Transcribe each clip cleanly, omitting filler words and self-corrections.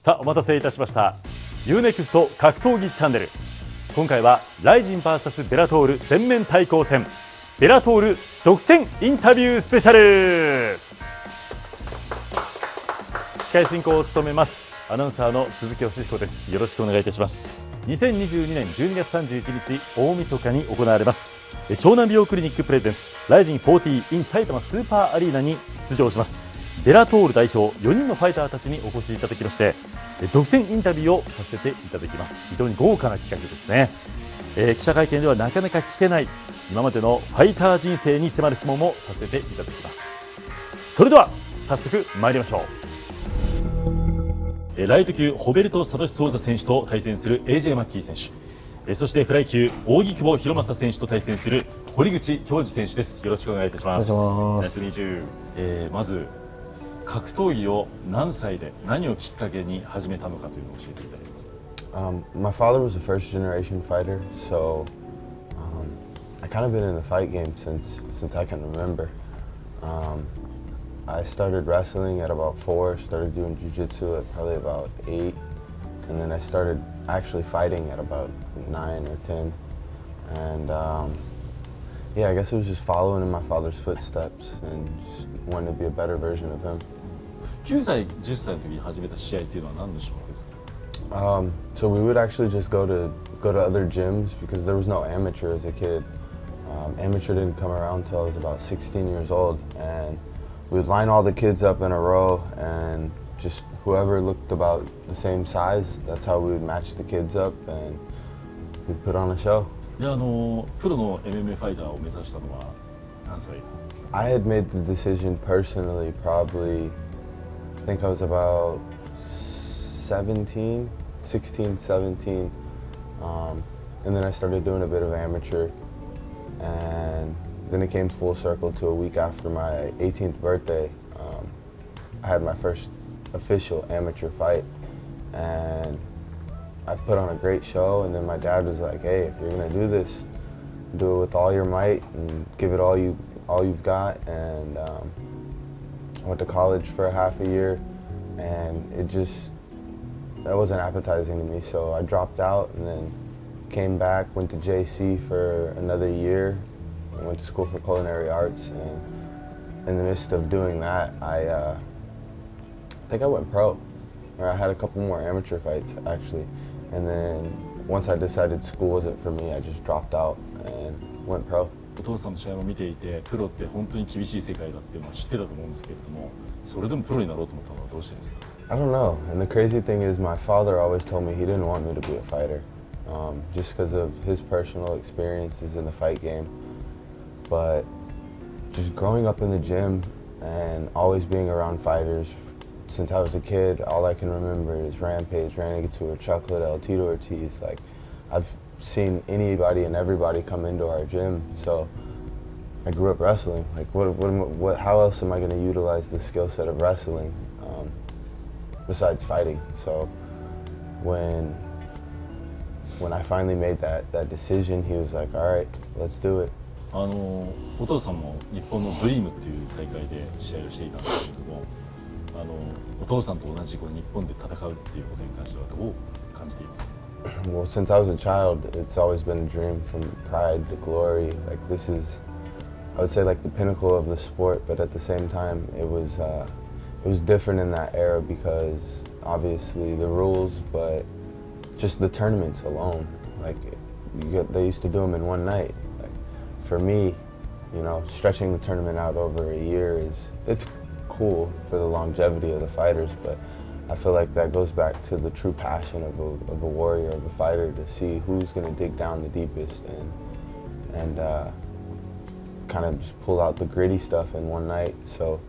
さあ、お待たせいたしました U-NEXT 格闘技チャンネル。今回は RIZIN vs ベラトール全面対抗戦ベラトール独占インタビュースペシャル。司会進行を務めますアナウンサーの鈴木義彦です。よろしくお願いいたします。2022年12月31日大晦日に行われます湘南美容クリニックプレゼンツ RIZIN40 in さいたまスーパーアリーナに出場しますベラトール代表4人のファイターたちにお越しいただきまして、独占インタビューをさせていただきます。非常に豪華な企画ですね。記者会見ではなかなか聞けない今までのファイター人生に迫る質問もさせていただきます。それでは早速参りましょう。ライト級ホベルト聡壮太選手と対戦する AJ マッキー選手、そしてフライ級扇久保博正選手と対戦する堀口恭司選手です。よろしくお願いいたします。まず格闘技を何歳で何をきっかけに始めたのかというのを教えていただけますか。My father was a first generation fighter, so I kind of been in the fight game since I can remember. I started wrestling at about 4, started doing jiu-jitsu at probably about 8, and then I started actually fighting at about 9 or 10. And yeah, I guess it was just following in my father's footsteps and just wanting to be a better version of him. 9歳、10歳の時に始めた試合っていうのは何の種目ですか？ So we would actually just go to other gyms because there was no amateur as a kid. Amateur didn't come around until I was about 16 years old, and we would line all the kids up in a row, and just whoever looked about the same size, that's how we would match the kids up, and we'd put on a show. で、プロの MMA ファイターを目指したのは何歳？ I had made the decision personally probably, I think I was about 16, 17, and then I started doing a bit of amateur, and then it came full circle to a week after my 18th birthday. I had my first official amateur fight, and I put on a great show, and then my dad was like, hey, if you're gonna do this, do it with all your might and give it all you've got. And I went to college for a half a year, and that wasn't appetizing to me, so I dropped out and then came back, went to JC for another year. I went to school for culinary arts, and in the midst of doing that, I think I went pro, or I had a couple more amateur fights actually, and then once I decided school wasn't for me, I just dropped out and went pro. お父さんの試合を見ていて、プロって本当に厳しい世界だっていうのは知ってたと思うんですけれども、それでもプロになろうと思ったのはどうしてですか？ I don't know, and the crazy thing is my father always told me he didn't want me to be a fighter, just because of his personal experiences in the fight game. But just growing up in the gym and always being around fighters since I was a kid, all I can remember is Rampage, Randy Chocolate, El Tito Ortiz. Like, I've seen anybody and everybody come into our gym, so I grew up wrestling. Like, how else am I going to utilize the skill set of wrestling besides fighting? So when I finally made that decision, he was like, all right, let's do it. お父さんも日本のドリームっていう大会で試合をしていたんですけれども、お父さんと同じ日本で戦うっていうことに関してはどう感じていますか？ Well, since I was a child, it's always been a dream, from pride to glory. Like, this is, I would say, like the pinnacle of the sport, but at the same time, it was different in that era because obviously the rules, but just the tournaments alone. Like, they used to do them in one night. Like, for me, you know, stretching the tournament out over a year it's cool for the longevity of the fighters, but I feel like that goes back to the true passion of a warrior, of a fighter, to see who's going to dig down the deepest and kind of just pull out the gritty stuff in one night. So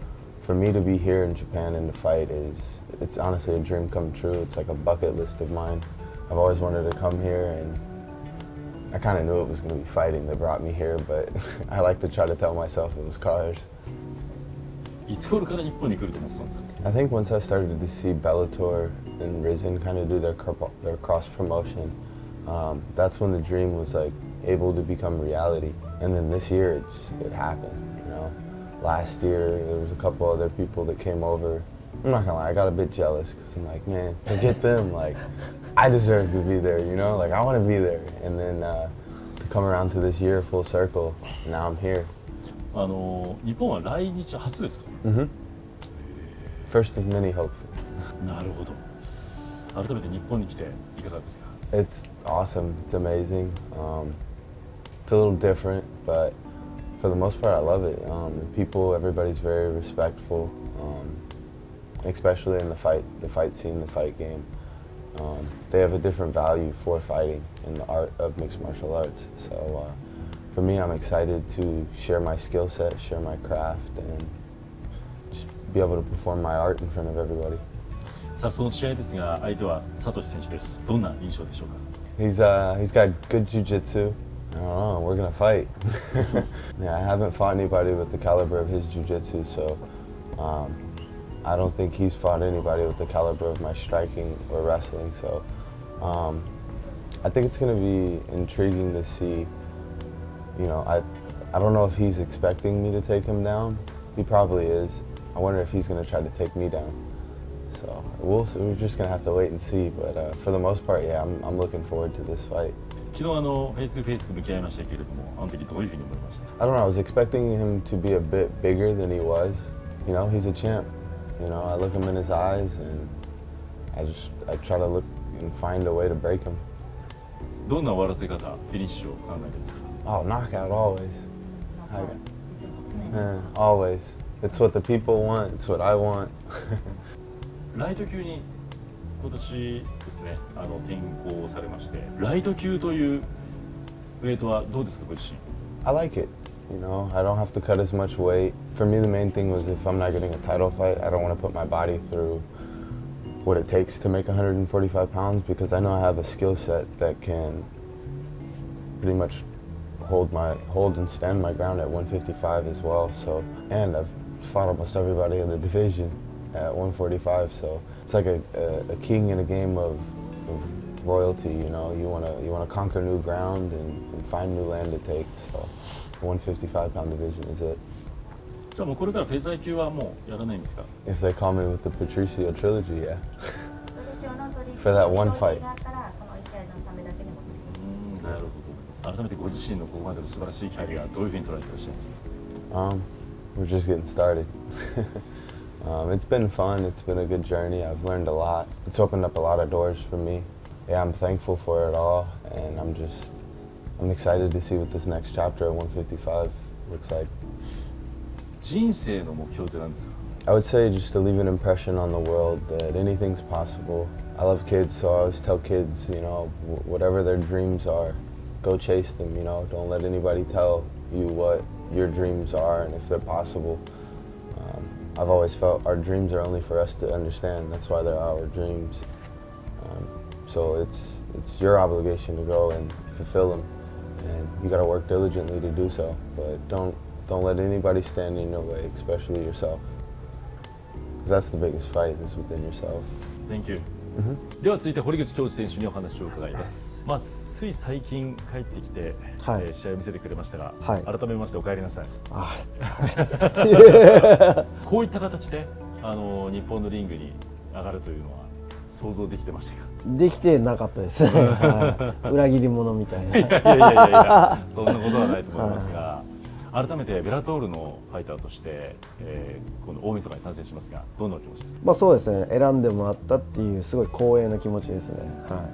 for me to be here in Japan and to fight it's honestly a dream come true. It's like a bucket list of mine. I've always wanted to come here, and I kind of knew it was going to be fighting that brought me here, but I like to try to tell myself it was cars. いつ頃から日本に来ると思ってたんですか？ I think once I started to see Bellator and RIZIN kind of do their cross promotion, that's when the dream was like able to become reality. And then this year it happened. You know, last year there was a couple other people that came over I'm not gonna lie, I got a bit jealous because I'm like, man, forget them. Like, I deserve to be there, you know? Like, I want to be there. And then to come around to this year full circle, now I'm here. 日本は来日初ですか？ First of many, hopefully. なるほど。改めて日本に来ていかがですか？ It's awesome. It's amazing. It's a little different, but for the most part, I love it. The people, everybody's very respectful, especially in the fight scene, the fight game. They have a different value for fighting in the art of mixed martial arts. So for me, I'm excited to share my skill set, share my craft, and just be able to perform my art in front of everybody. さあその試合ですが、相手はサトシ選手です。どんな印象でしょうか？ He's got good jiu-jitsu. I don't know, we're gonna fight. Yeah, I haven't fought anybody with the caliber of his jiu-jitsu, so I don't think he's fought anybody with the caliber of my striking or wrestling. So I think it's gonna be intriguing to see. You know, I don't know if he's expecting me to take him down. He probably is. I wonder if he's gonna try to take me down. So we're just gonna have to wait and see. But for the most part, yeah, I'm looking forward to this fight. 昨日フェイス2フェイスと向き合いましたけれども、あの時どういうふうに思いました？ I don't know. I was expecting him to be a bit bigger than he was. You know, he's a champ. You know, I look him in his eyes and I try to look and find a way to break him. どんな終わらせ方、フィニッシュを考えてますか？ Oh, knockout always. Always. It's what the people want. It's what I want. ライト級に今年ですね、転向されまして、ライト級というウェイトはどうですか、ご自身？ I like it. You know, I don't have to cut as much weight. For me, the main thing was if I'm not getting a title fight, I don't want to put my body through what it takes to make 145 pounds because I know I have a skill set that can pretty much hold and stand my ground at 155 as well. So, and I've fought almost everybody in the division at 145. So it's like a king in a game of royalty. You know, you wanna conquer new ground and find new land to take. So, 155-pound division is it. じゃあもうこれからフェザー級はもうやらないんですか？ If they call me with the Patricio trilogy, yeah. For that one fight. なるほど。改めてご自身のここまでの素晴らしいキャリア、どういうふうに捉えていらっしゃいますか？ We're just getting started. It's been fun. It's been a good journey. I've learned a lot. It's opened up a lot of doors for me. Yeah, I'm thankful for it all, and I'm excited to see what this next chapter at 155 looks like. 人生の目標って何ですか？ I would say just to leave an impression on the world that anything's possible. I love kids, so I always tell kids, you know, whatever their dreams are, go chase them, you know. Don't let anybody tell you what your dreams are and if they're possible. I've always felt our dreams are only for us to understand. That's why they're our dreams. So it's your obligation to go and fulfill them, and you got to work diligently to do so. But don't let anybody stand in your way, especially yourself. Because that's the biggest fight is within yourself. Thank you. では続いて堀口恭司選手にお話を伺います。つい最近帰ってきて、試合を見せてくれましたが、改めましてお帰りなさい。こういった形で日本のリングに上がるというのは想像できてましたか？できてなかったですね。裏切り者みたいな。いやそんなことはないと思いますが、改めてベラトールのファイターとして、この大晦日に参戦しますが、どんなお気持ちですか？そうですね、選んでもらったっていうすごい光栄な気持ちですね。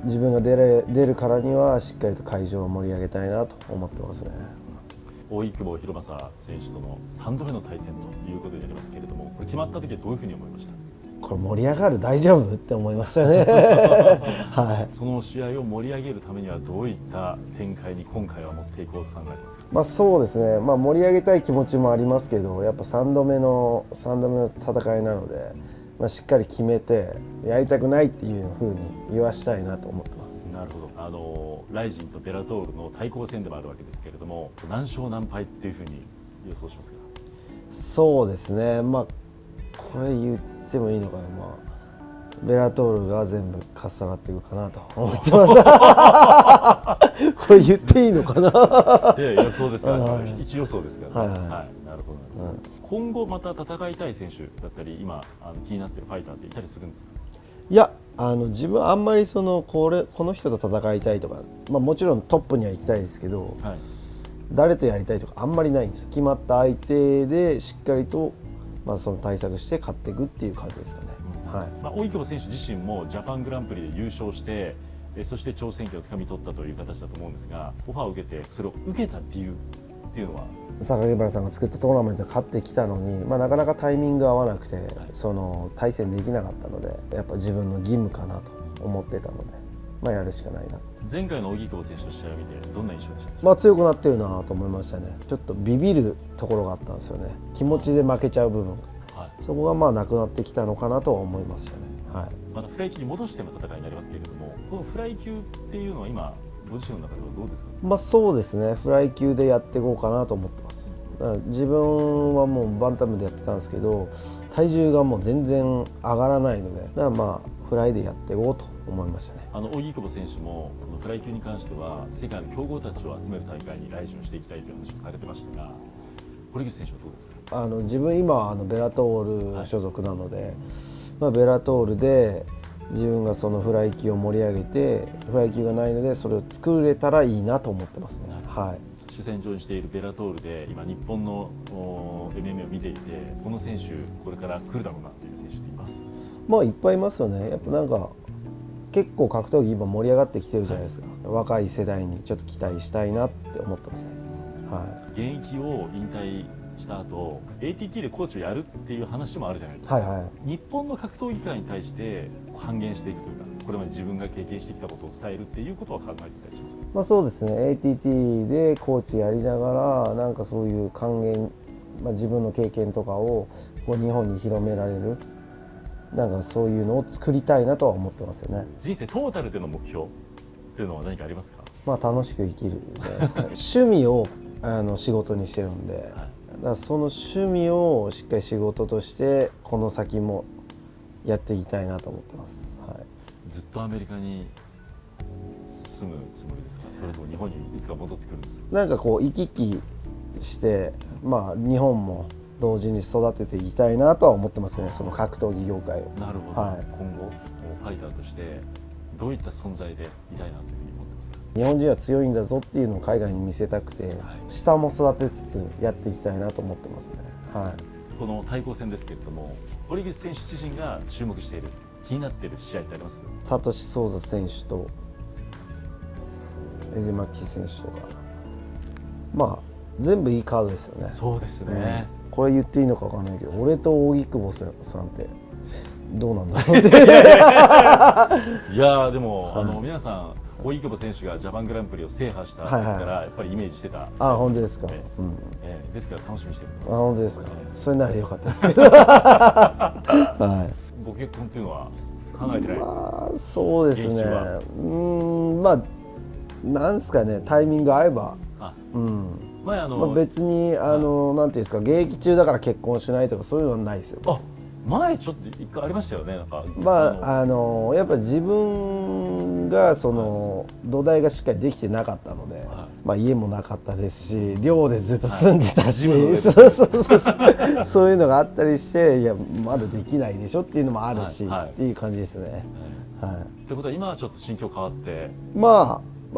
自分が出るからにはしっかりと会場を盛り上げたいなと思ってますね。扇久保博正選手との3度目の対戦ということになりますけれども、これ決まった時はどういうふうに思いました？これ盛り上がる、大丈夫って思いましたね。その試合を盛り上げるためにはどういった展開に今回は持っていこうと考えてますか？そうですね、盛り上げたい気持ちもありますけど、やっぱ3度目の戦いなので、しっかり決めてやりたくないっていうふうに言わしたいなと思ってます。なるほど。ライジンとベラトールの対抗戦でもあるわけですけれども、何勝何敗っていうふうに予想しますか？そうですね、これ言ってもいいのかな、ベラトールが全部かっさらっていくかなと思ってますこれ言っていいのかな予想ですから、一予想ですからね。なるほど、今後また戦いたい選手だったり今気になってるファイターっていたりするんですか？いや自分はあんまりこの人と戦いたいとか、もちろんトップには行きたいですけど、誰とやりたいとかあんまりないんです。決まった相手でしっかりと、その対策して勝っていくっていう感じですかね。扇久保選手自身もジャパングランプリで優勝して、そして挑戦権をつかみ取ったという形だと思うんですが、オファーを受けてそれを受けた理由っていうのは？榊原さんが作ったトーナメントで勝ってきたのに、なかなかタイミング合わなくて、対戦できなかったので、やっぱ自分の義務かなと思ってたので、やるしかないな。前回の扇久保選手の試合を見てどんな印象でしたか？強くなってるなと思いましたね。ちょっとビビるところがあったんですよね。気持ちで負けちゃう部分、そこがなくなってきたのかなとは思いましたね。またフライ級に戻しての戦いになりますけれども、このフライ級っていうのは今ご自身の中ではどうですか？そうですね、フライ級でやっていこうかなと思ってます。だから自分はもうバンタムでやってたんですけど、体重がもう全然上がらないので、だからフライでやっていこうと思いましたね。扇久保選手もこのフライ級に関しては世界の強豪たちを集める大会にライジンをしていきたいという話をされてましたが、堀口選手はどうですか？自分今ベラトール所属なので、ベラトールで自分がそのフライ級を盛り上げて、フライ級がないのでそれを作れたらいいなと思ってますね。主戦場にしているベラトールで今日本の MMA を見ていて、この選手これから来るだろうなという選手っています？いっぱいいますよね。やっぱ結構格闘技今盛り上がってきてるじゃないですか。若い世代にちょっと期待したいなって思ってますね。現役を引退した後 ATT でコーチをやるっていう話もあるじゃないですか。日本の格闘技界に対して半減していくというか、これまで自分が経験してきたことを伝えるっていうことは考えていたりしますか？そうですね、 ATT でコーチやりながらそういう還元、自分の経験とかを日本に広められる、そういうのを作りたいなとは思ってますよね。人生トータルでの目標っていうのは何かありますか？楽しく生きるじゃないですか趣味を仕事にしてるんで、だからその趣味をしっかり仕事としてこの先もやっていきたいなと思ってます。ずっとアメリカに住むつもりですか？それとも日本にいつか戻ってくるんですか？行き来して、日本も同時に育てていきたいなとは思ってますね、その格闘技業界を。なるほど、今後ファイターとしてどういった存在でいたいなというふうに思ってますか？日本人は強いんだぞっていうのを海外に見せたくて、下も育てつつやっていきたいなと思ってますね。この対抗戦ですけれども、堀口選手自身が注目している、気になっている試合ってあります？サトシ・ソウザ選手とエジマッキー選手とか、全部いいカードですよね。そうですね、これ言っていいのか分かんないけど、俺と扇久保さんってどうなんだろうっていやでも、皆さん扇久保選手がジャパングランプリを制覇した時からやっぱりイメージしてた。本当ですか？ですから楽しみにしてると思います。本当ですか？それなら良かったですけどご結婚っていうのは考えてない？そうですね、なんですかね、タイミング合えば、別になんていうんですか、現役中だから結婚しないとかそういうのはないですよ。前ちょっと一回ありましたよね。やっぱ自分が土台がしっかりできてなかったので、家もなかったですし、寮でずっと住んでたし、そういうのがあったりして、いやまだできないでしょっていうのもあるし、っていう感じですね。ということは今はちょっと心境変わって、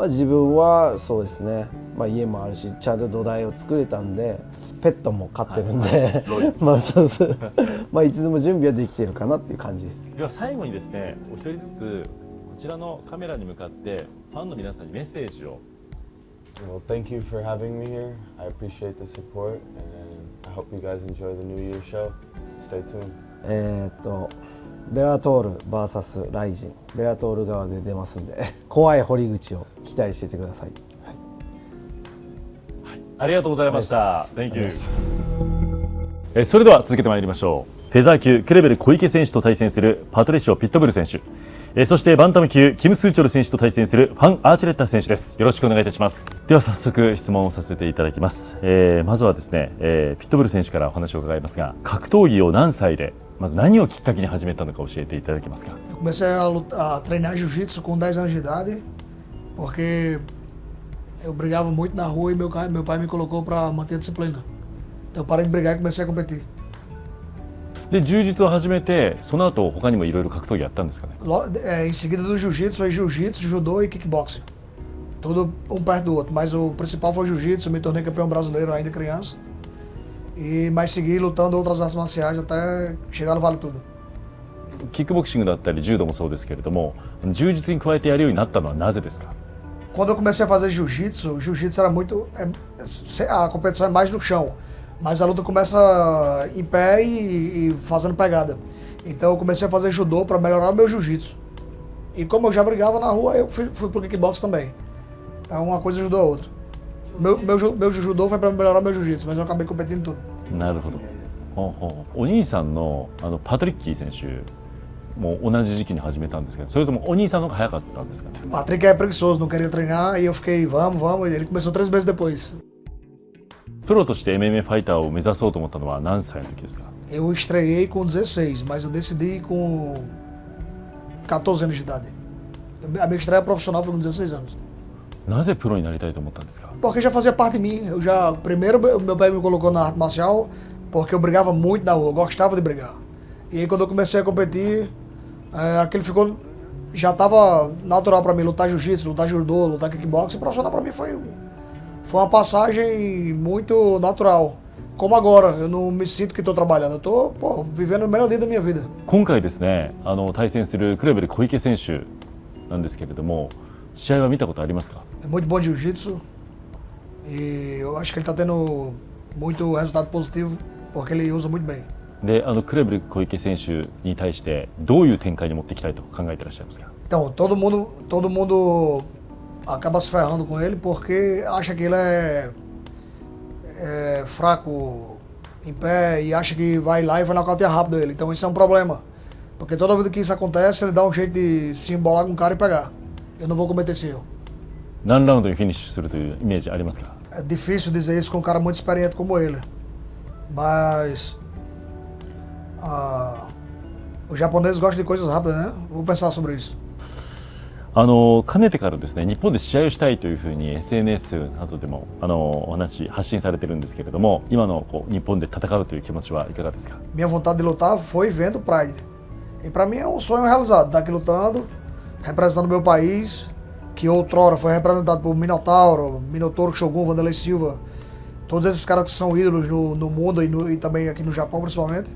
自分はそうですね、家もあるしちゃんと土台を作れたんで、ペットも飼ってるんで、いつでも準備はできているかなっていう感じです。では最後にですね、お一人ずつこちらのカメラに向かってファンの皆さんにメッセージを。Well, thank you for having me here. I appreciate the support, and I hope you guys enjoy the New Year show. Stay tuned. ベラトール VS ライジン、ベラトール側で出ますんで怖い堀口を期待しててください。ありがとうございました。Thank you。それでは続けてまいりましょう。フェザー級クレベル小池選手と対戦するパトリシオ・ピットブル選手。そしてバンタム級キム・スーチョル選手と対戦するファン・アーチュレッタ選手です。よろしくお願いいたします。では早速質問をさせていただきます。まずはですね、ピットブル選手からお話を伺いますが、格闘技を何歳でまず何をきっかけに始めたのか教えていただけますか。Eu comecei a treinar jiu-jitsu com 10 anos de idade, porque eu brigava muito na rua e meu pai me colocou para manter a disciplina. Então eu parei de brigar e comecei a competir. で柔術を始めて、その後他にもいろいろ格闘技やったんですかね。Em seguida do jiu-jitsu foi jiu-jitsu, judô e kickboxing. Tudo um perto do outro, mas o principal foi jiu-jitsu. Eu me tornei campeão brasileiro ainda criança. Mas segui lutando outras artes marciais até chegar no Vale Tudo. キックボクシングだったり柔道もそうですけれども、柔術に加えてやるようになったのはなぜですか。Quando eu comecei a fazer jiu-jitsu, jiu-jitsu era muito. A competição é mais no chão, mas a luta começa em pé e fazendo pegada. Então eu comecei a fazer judô para melhorar o meu jiu-jitsu. E como eu já brigava na rua, eu fui pro kickbox também. Então uma coisa ajudou a outra. Meu judô foi para melhorar meu jiu-jitsu, mas eu acabei competindo tudo. なるほど。お兄さんのパトリッキー選手も同じ時期に始めたんですけど、それともお兄さんの方が早かったんですかね。Patrick é preguiçoso, não queria treinar e eu fiquei, vamos, e ele começou 3 meses depois. プロとして MMA ファイターを目指そうと思ったのは何歳の時ですか。Eu estreiei com 16, mas eu decidi com 14 anos de idade. A minha estreia profissional foi com 16 anos. なぜプロになりたいと思ったんですか。 Porque já fazia parte de mim. Primeiro meu pai me colocou na arte marcial porque eu brigava muito na rua, eu gostava de brigar. E aí quando eu comecei a competir, aquele ficou, já estava natural para mim lutar jiu-jitsu, lutar judô, lutar kickboxing. Profissional para mim foi uma passagem muito natural. Como agora, eu não me sinto que estou trabalhando, eu estou vivendo o melhor dia da minha vida. 今回ですね、対戦するクレベル小池選手なんですけれども、試合は見たことありますか。 É muito bom de jiu-jitsu e eu acho que ele está tendo muito resultado positivo porque ele usa muito bem. で、クレベル小池選手に対してどういう展開に持っていきたいと考えていらっしゃいますか。 Então, todo mundo acaba se ferrando com ele porque acha que ele é fraco em pé e acha que vai lá e vai nocautear rápido ele. Então isso é um problema, porque toda vez que isso acontece ele dá um jeito de se embolar com o cara e pegar. Eu não vou cometer esse erro. 何ラウンドにフィニッシュするというイメージありますか。 É difícil dizer isso com um cara muito experiente como ele, mas os japoneses gostam de coisas rápidas, né? Vou pensar sobre isso. かねてからですね、日本で試合をしたいというふうに SNS などでもお話発信されてるんですけれども、今の日本で戦うという気持ちはいかがですか。 Minha vontade de lutar foi vendo o Pride. E para mim é um sonho realizado, estar aqui lutando, representando meu país, que outrora foi representado por Minotauro, Shogun, Vanderlei Silva, todos esses caras que são ídolos no mundo e também aqui no Japão principalmente.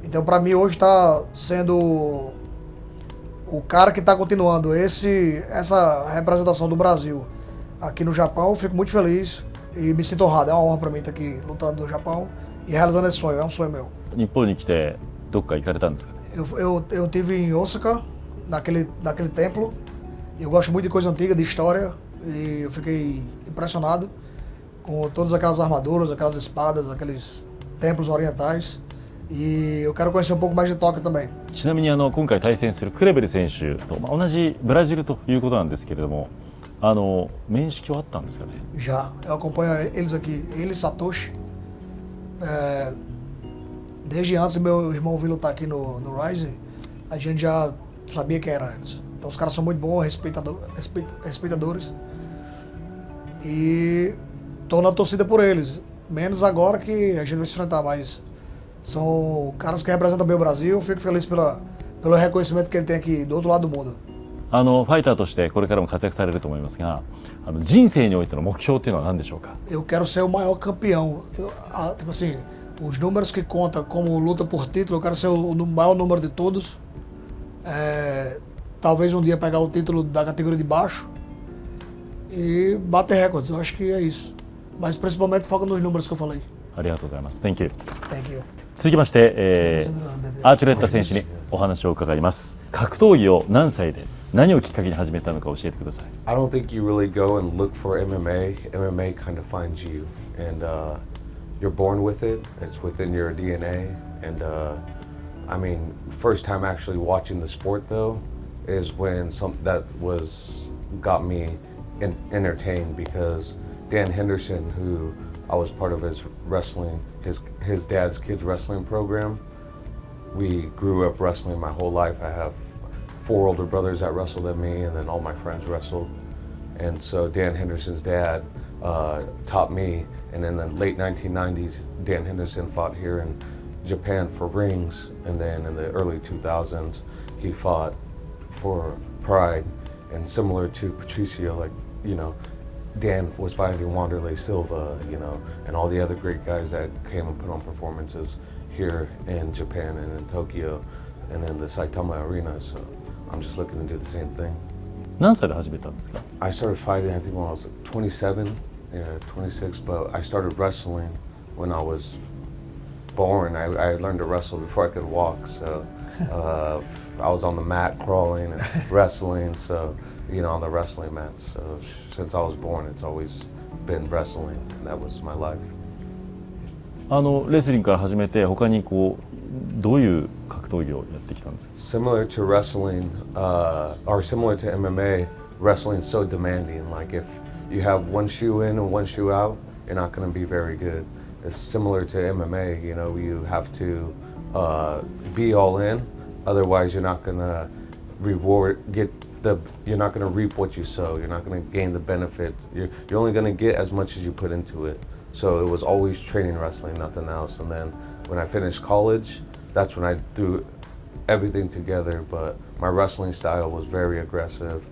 Então para mim hoje está sendo o cara que está continuando essa representação do Brasil aqui no Japão. Fico muito feliz e me sinto honrado. É uma honra para mim estar aqui lutando no Japão e realizando esse sonho. É um sonho meu. 日本に来てどっか行かれたんですか。 Eu tive em Osaka, naquele templo. Eu gosto muito de coisa antiga, de história, e eu fiquei impressionado com todas aquelas armaduras, aquelas espadas, aqueles templos orientais. E eu quero conhecer um pouco mais de Tóquio também. ちなみに今回対戦するクレベル選手と同じブラジルということなんですけれども、面識はあったんですかね。 Já, eu acompanho eles aqui, ele e Satoshi. Desde antes meu irmão vir lutar aqui no RIZIN, a gente já sabia quem eram eles. Então os caras são muito bons, respeitadores. E estou na torcida por eles. Menos agora que a gente vai se enfrentar, mas são caras que representam bem o Brasil. Fico feliz pelo reconhecimento que ele tem aqui do outro lado do mundo. ファイターとしてこれからも活躍されると思いますが、人生においての目標っていうのは何でしょうか。 Eu quero ser o maior campeão. Tipo assim, os números que contam como luta por título, eu quero ser o maior número de todos. Talvez um dia pegar o título da categoria de baixo e bater recordes. Eu acho que é isso. Mas principalmente foca nos números que eu falei. ありがとうございます。Thank you. Thank you. 続きまして、アーチュレッタ選手にお話を伺います。格闘技を何歳で何をきっかけに始めたのか教えてください。 I don't think you really go and look for MMA. MMA kind of finds you, and you're born with it. It's within your DNA. And I mean, first time actually watching the sport though, is when that got me entertained because Dan Henderson, who I was part of his wrestling, his dad's kids wrestling program. We grew up wrestling my whole life. I have 4 older brothers that wrestled at me, and then all my friends wrestled. And so Dan Henderson's dad taught me, and in the late 1990s, Dan Henderson fought here in Japan for rings, and then in the early 2000s, he fought for Pride. And similar to Patricio, like, you know, Dan was fighting Wanderlei Silva, you know, and all the other great guys that came and put on performances here in Japan and in Tokyo and in the Saitama arena. So I'm just looking to do the same thing. 何歳で始めたんですか？ I started fighting, I think, when I was 27, yeah, 26, but I started wrestling when I was born. I learned to wrestle before I could walk, so I was on the mat crawling and wrestling, so, you know, on the wrestling mat. So since I was born, it's always been wrestling. That was my life. レスリングから始めて他にこうどういう格闘技をやってきたんですか？ Similar to wrestling, or similar to MMA, wrestling is so demanding. Like if you have one shoe in and one shoe out, you're not going to be very good. It's similar to MMA, you know, you have to be all in, otherwise you're not going to you're not going to reap what you sow. You're not going to gain the benefit. You're only going to get as much as you put into it. So it was always training wrestling, nothing else. And then when I finished college, that's when I threw everything together. But my wrestling style was very aggressive,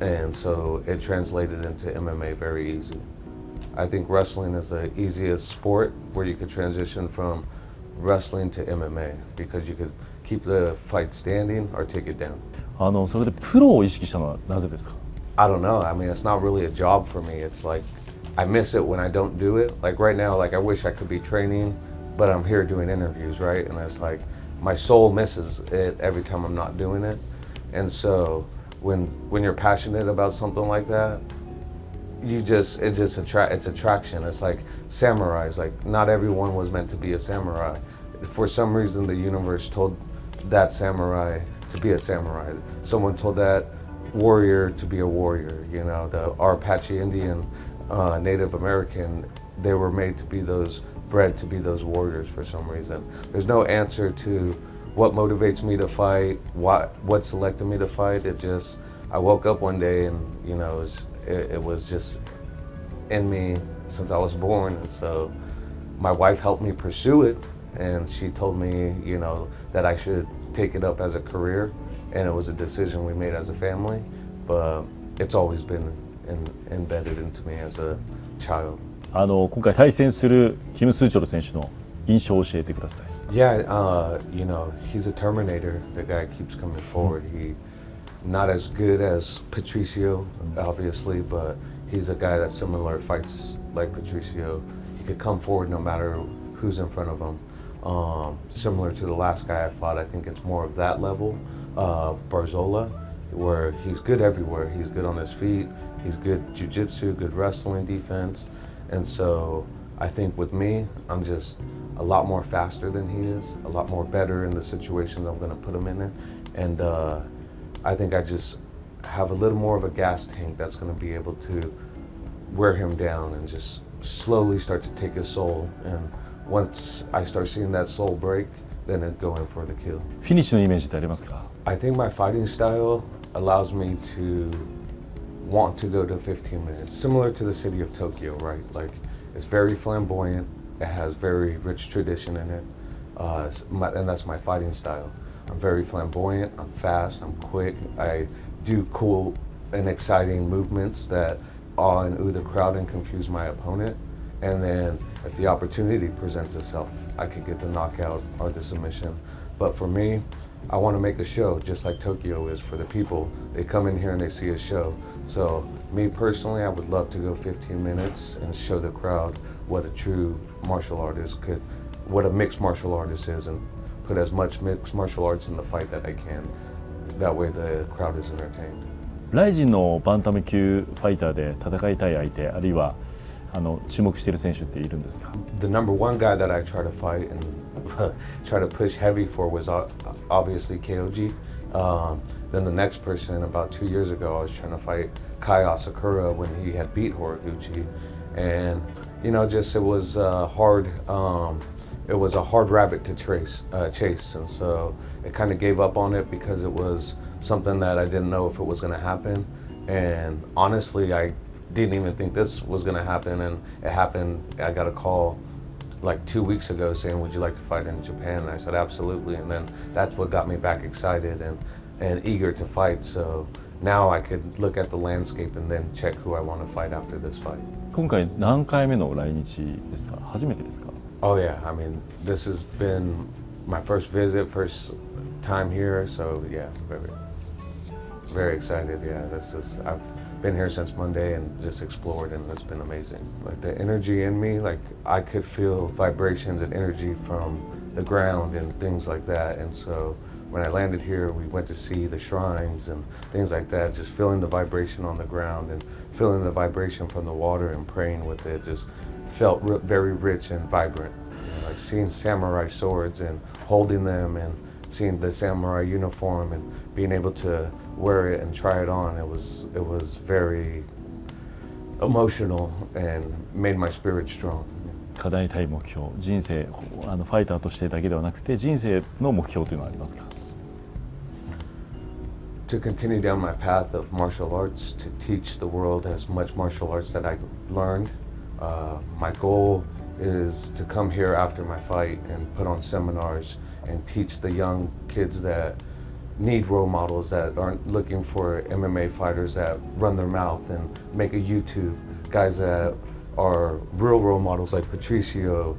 and so it translated into MMA very easy. I think wrestling is the easiest sport where you could transition from wrestling to MMA because you could keep the fight standing or take it down. それでプロを意識したのはなぜですか？ I don't know. I mean, it's not really a job for me. It's like I miss it when I don't do it. Like right now, like I wish I could be training, but I'm here doing interviews, right? And it's like my soul misses it every time I'm not doing it. And so when you're passionate about something like that, it's attraction. It's like samurais. Like not everyone was meant to be a samurai. For some reason, the universe told that samurai to be a samurai. Someone told that warrior to be a warrior. You know, our Apache Indian, Native American, they were made to be bred to be those warriors for some reason. There's no answer to what motivates me to fight, what selected me to fight. I woke up one day and, you know, it was just in me since I was born. And so my wife helped me pursue it, and she told me, you know, that I should take it up as a career, and it was a decision we made as a family, but it's always been embedded into me as a child. 今回対戦するキム・スーチョル選手の印象を教えてください。 Yeah, you know, he's a Terminator. The guy keeps coming forward. He not as good as Patricio, obviously, but he's a guy that similar fights like Patricio. He could come forward no matter who's in front of him. Similar to the last guy I fought, I think it's more of that level of Barzola, where he's good everywhere. He's good on his feet. He's good jiu-jitsu, good wrestling, defense. And so I think with me, I'm just a lot more faster than he is, a lot more better in the situations I'm going to put him in. And I think I just have a little more of a gas tank that's going to be able to wear him down and just slowly start to take his soul. And once I start seeing that soul break, then it go in for the kill. フィニッシュのイメージってありますか？ I think my fighting style allows me to want to go to 15 minutes, similar to the city of Tokyo, right? Like it's very flamboyant, it has very rich tradition in it, and that's my fighting style. I'm very flamboyant, I'm fast, I'm quick, I do cool and exciting movements that awe and ooh the crowd and confuse my opponent. And then if the opportunity presents itself, I could get the knockout or the submission. But for me, I want to make a show just like Tokyo is for the people. They come in here and they see a show. So me personally, I would love to go 15 minutes and show the crowd what a true martial artist could, what a mixed martial artist is, and put as much mixed martial arts in the fight that I can. That way the crowd is entertained. RIZINのバンタム級ファイターで戦いたい相手、あるいは注目している選手っているんですか？ The number one guy that I try to fight and try to push heavy for was obviously KOG. Then the next person, about 2 years ago, I was trying to fight Kai Asakura when he had beat Horiguchi, and you know, just it was hard. It was a hard rabbit to chase, and so it kind of gave up on it because it was something that I didn't know if it was going to happen. And honestly, I didn't even think this was going to happen, and it happened. I got a call like 2 weeks ago saying, "Would you like to fight in Japan?" And I said, "Absolutely." And then that's what got me back excited and eager to fight. So now I could look at the landscape and then check who I want to fight after this fight. 今回何回目の来日ですか？初めてですか？ Oh yeah, I mean, this has been my first visit, first time here, so yeah, very excited. Yeah, I've been here since Monday and just explored, and it's been amazing. Like the energy in me, like I could feel vibrations and energy from the ground and things like that, and so when I landed here, we went to see the shrines and things like that, just feeling the vibration on the ground and feeling the vibration from the water and praying with it, just felt very rich and vibrant. You know, like seeing samurai swords and holding them and seeing the samurai uniform and being able to wear it and try it on, it was very emotional and made my spirit strong. 課題対目標、人生ファイターとしてだけではなくて人生の目標というのはありますか？ To continue down my path of martial arts, to teach the world as much martial arts that I learned. My goal is to come here after my fight and put on seminars and teach the young kids that need role models, that aren't looking for MMA fighters that run their mouth and make a YouTube, guys that are real role models like Patricio,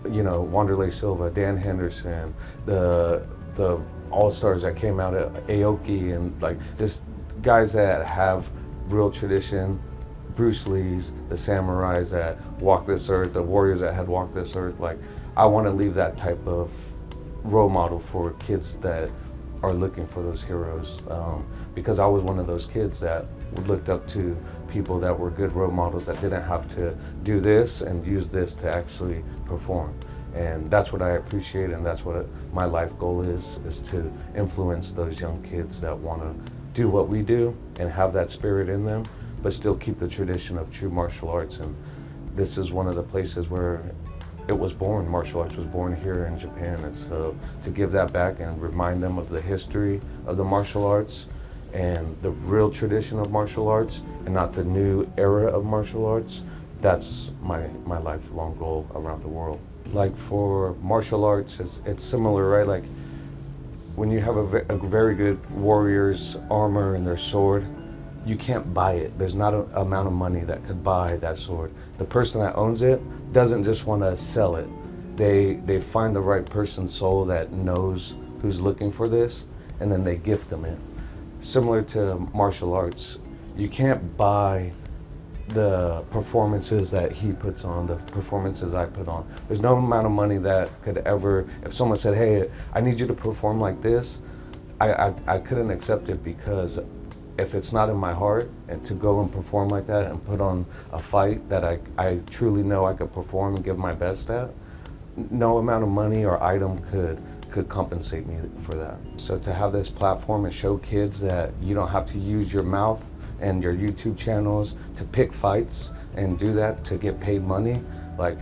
you know, Wanderlei Silva, Dan Henderson, the all-stars that came out at Aoki, and like just guys that have real tradition, Bruce Lee's, the samurais that walked this earth, the warriors that had walked this earth. Like I want to leave that type of role model for kids that are looking for those heroes, because I was one of those kids that looked up to people that were good role models that didn't have to do this and use this to actually perform. And that's what I appreciate, and that's what my life goal is to influence those young kids that want to do what we do and have that spirit in them, but still keep the tradition of true martial arts. And this is one of the places where it was born. Martial arts was born here in Japan, and so to give that back and remind them of the history of the martial arts and the real tradition of martial arts and not the new era of martial arts, that's my lifelong goal around the world. Like for martial arts, it's similar, right? Like when you have a very good warrior's armor and their sword, you can't buy it. There's not an amount of money that could buy that sword. The person that owns it doesn't just want to sell it. They find the right person's soul that knows who's looking for this, and then they gift them it. Similar to martial arts, you can't buy the performances that he puts on, the performances I put on. There's no amount of money that could ever, if someone said, "Hey, I need you to perform like this," I couldn't accept it, because if it's not in my heart, and to go and perform like that and put on a fight that I truly know I could perform and give my best at, no amount of money or item could compensate me for that. So to have this platform and show kids that you don't have to use your mouth and your YouTube channels to pick fights and do that to get paid money, like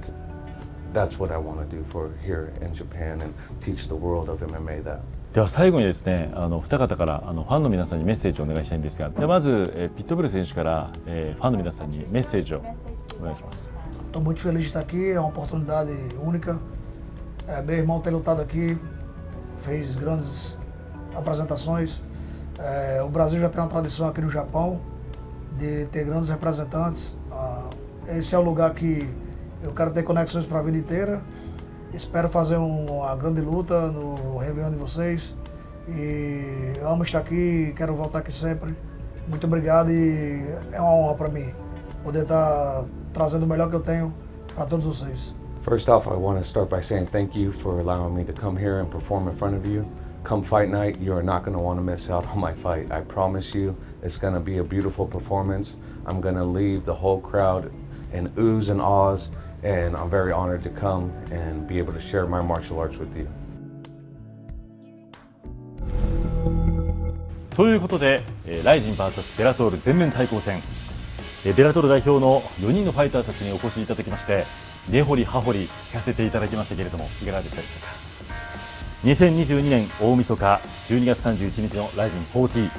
that's what I want to do for here in Japan and teach the world of MMA that. では最後にですね、二方からファンの皆さんにメッセージをお願いしたいんですが、ではまず、ピットブル選手から、ファンの皆さんにメッセージをお願いします。 Estou muito feliz de estar aqui, é uma oportunidade única. Meu irmão tem lutado aqui, fez grandes apresentações. O Brasil já tem uma tradição aqui no Japão de ter grandes representantes. Esse é um lugar que eu quero ter conexões para a vida inteira. Espero fazer uma grande luta no Réveillon de vocês. E eu amo estar aqui, quero voltar aqui sempre. Muito obrigado, e é uma honra para mim poder estar trazendo o melhor que eu tenho para todos vocês. First off, I want to start by saying thank you for allowing me to come here and perform in front of you. Come fight night, you are not going to want to miss out on my fight. I promise you, it's going to be a beautiful performance. I'm going to leave the whole crowd in oohs and ahs, and I'm very honored to come and be able to share my martial arts with you. ということで、RIZIN vs ベラトール全面対抗戦、ベラトール代表の4人のファイターたちにお越しいただきまして、根掘り葉掘り聞かせていただきましたけれども、いかがでしたでしょうか。2022年大晦日12月31日の RIZIN40、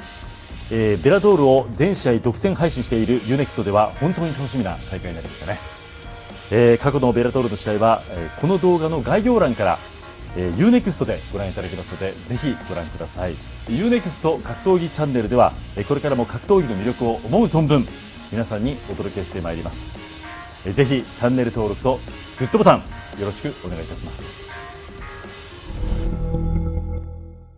ベラトールを全試合独占配信している U-NEXT では本当に楽しみな大会になりましたね。過去のベラトールの試合は、この動画の概要欄から、U-NEXT でご覧いただけますので、ぜひご覧ください。U-NEXT 格闘技チャンネルでは、これからも格闘技の魅力を思う存分皆さんにお届けしてまいります。ぜひチャンネル登録とグッドボタンよろしくお願いいたします。